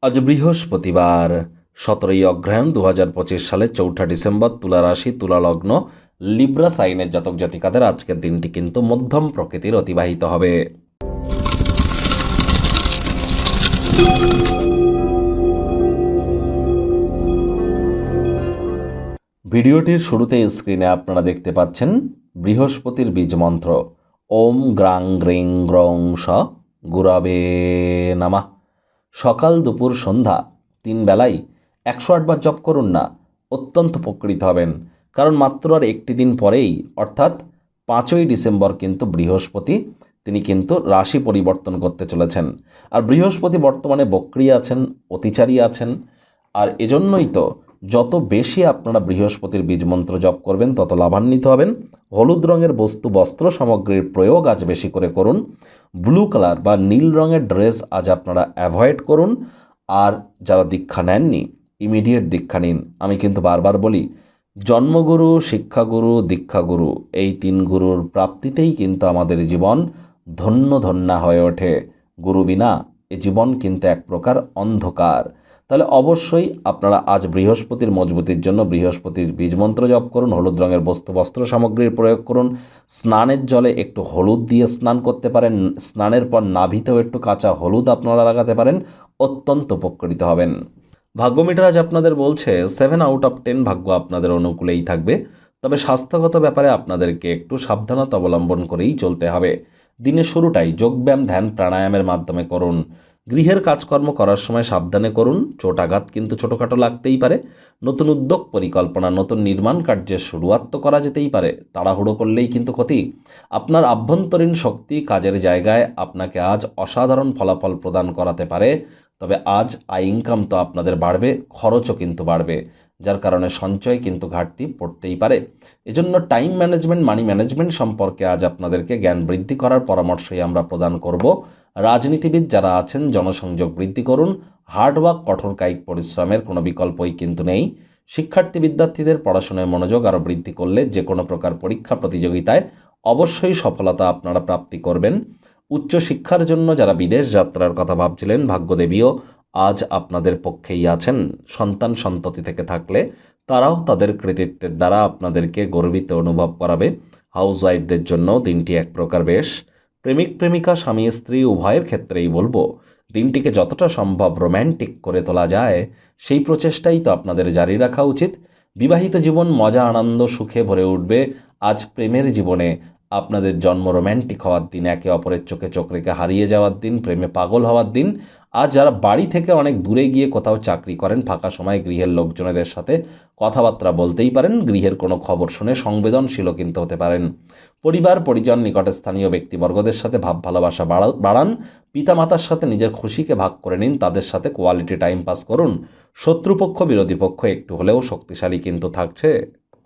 আজ বৃহস্পতিবার 17ই অগ্রহায়ণ 2025 সালের 4ঠা ডিসেম্বর। তুলা রাশি, তুলা লগ্ন, লিব্রা সাইনের জাতক জাতিকাদের আজকের দিনটি কিন্তু মধ্যম প্রকৃতির অতিবাহিত হবে। ভিডিওটির শুরুতে স্ক্রিনে আপনারা দেখতে পাচ্ছেন বৃহস্পতির বীজ মন্ত্র ওম গ্রাং গ্রিং গ্রং স গুরবে নমঃ। সকাল দুপুর সন্ধ্যা 3 বেলাই 108 বার জপ করুন না, অত্যন্ত উপকৃত হবেন। কারণ মাত্র আর একটি দিন পরেই অর্থাৎ 5ই ডিসেম্বর কিন্তু বৃহস্পতি তিনি কিন্তু রাশি পরিবর্তন করতে চলেছেন। আর বৃহস্পতি বর্তমানে বক্রী আছেন, অতিচারী আছেন। আর এজন্যই তো যত বেশি আপনারা বৃহস্পতির বীজমন্ত্র জপ করবেন তত লাভান্বিত হবেন। হলুদ রঙের বস্তু, বস্ত্র সামগ্রীর প্রয়োগ আজ বেশি করে করুন। ব্লু কালার বা নীল রঙের ড্রেস আজ আপনারা অ্যাভয়েড করুন। আর যারা দীক্ষা নেননি, ইমিডিয়েট দীক্ষা নিন। আমি কিন্তু বারবার বলি, জন্মগুরু, শিক্ষাগুরু, দীক্ষাগুরু, এই 3 গুরুর প্রাপ্তিতেই কিন্তু আমাদের জীবন ধন্য ধন্যা হয়ে ওঠে। গুরু বিনা এ জীবন কিন্তু এক প্রকার অন্ধকার। তাহলে অবশ্যই আপনারা আজ বৃহস্পতির মজবুতির জন্য বৃহস্পতির বীজমন্ত্র জপ করুন, হলুদ রঙের বস্তু বস্ত্র সামগ্রীর প্রয়োগ করুন। স্নানের জলে একটু হলুদ দিয়ে স্নান করতে পারেন। স্নানের পর নাভিতেও একটু কাঁচা হলুদ আপনারা লাগাতে পারেন, অত্যন্ত উপকৃত হবেন। ভাগ্যমিটার আজ আপনাদের বলছে 7 আউট অফ 10 ভাগ্য আপনাদের অনুকূলেই থাকবে। তবে স্বাস্থ্যগত ব্যাপারে আপনাদেরকে একটু সাবধানতা অবলম্বন করেই চলতে হবে। দিনের শুরুটাই যোগব্যায়াম, ধ্যান, প্রাণায়ামের মাধ্যমে করুন। গৃহের কাজকর্ম করার সময় সাবধানে করুন। চোট আঘাত কিন্তু ছোটোখাটো লাগতেই পারে। নতুন উদ্যোগ, পরিকল্পনা, নতুন নির্মাণ কার্যের শুরুয়াত তো করা যেতেই পারে, তাড়াহুড়ো করলেই কিন্তু ক্ষতি। আপনার আভ্যন্তরীণ শক্তি কাজের জায়গায় আপনাকে আজ অসাধারণ ফলাফল প্রদান করাতে পারে। তবে আজ আয় ইনকাম তো আপনাদের বাড়বে, খরচও কিন্তু বাড়বে, যার কারণে সঞ্চয় কিন্তু ঘাটতি পড়তেই পারে। এজন্য টাইম ম্যানেজমেন্ট, মানি ম্যানেজমেন্ট সম্পর্কে আজ আপনাদেরকে জ্ঞান বৃদ্ধি করার পরামর্শই আমরা প্রদান করব। রাজনীতিবিদ যারা আছেন, জনসংযোগ বৃদ্ধি করুন। হার্ডওয়ার্ক, কঠোর কায়িক পরিশ্রমের কোনো বিকল্পই কিন্তু নেই। শিক্ষার্থী বিদ্যার্থীদের পড়াশোনায় মনোযোগ আরও বৃদ্ধি করলে যে কোনো প্রকার পরীক্ষা প্রতিযোগিতায় অবশ্যই সফলতা আপনারা প্রাপ্তি করবেন। উচ্চশিক্ষার জন্য যারা বিদেশ যাত্রার কথা ভাবছিলেন, ভাগ্যদেবীও আজ আপনাদের পক্ষেই আছেন। সন্তান সন্ততি থেকে থাকলে তারাও তাদের কৃতিত্বের দ্বারা আপনাদেরকে গর্বিত অনুভব করাবে। হাউসওয়াইফদের জন্য দিনটি এক প্রকার বেশ। প্রেমিক প্রেমিকা, স্বামী স্ত্রী উভয়ের ক্ষেত্রেই বলবো, দিনটিকে যতটা সম্ভব রোম্যান্টিক করে তোলা যায় সেই প্রচেষ্টাই তো আপনাদের জারি রাখা উচিত। বিবাহিত জীবন মজা, আনন্দ, সুখে ভরে উঠবে। আজ প্রেমের জীবনে আপনাদের জন্ম রোম্যান্টিক হওয়ার দিন, একে অপরের চোখে চোখ রেখে হারিয়ে যাওয়ার দিন, প্রেমে পাগল হওয়ার দিন। আজ যারা বাড়ি থেকে অনেক দূরে গিয়ে কোথাও চাকরি করেন, ফাঁকা সময় গৃহের লোকজনেদের সাথে কথাবার্তা বলতেই পারেন। গৃহের কোনো খবর শুনে সংবেদনশীলও কিন্তু হতে পারেন। পরিবার পরিজন, নিকটে স্থানীয় ব্যক্তিবর্গদের সাথে ভাব ভালোবাসা বাড়ান। পিতামাতার সাথে নিজের খুশিকে ভাগ করে নিন, তাদের সাথে কোয়ালিটি টাইম পাস করুন। শত্রুপক্ষ, বিরোধী পক্ষ একটু হলেও শক্তিশালী কিন্তু থাকছে।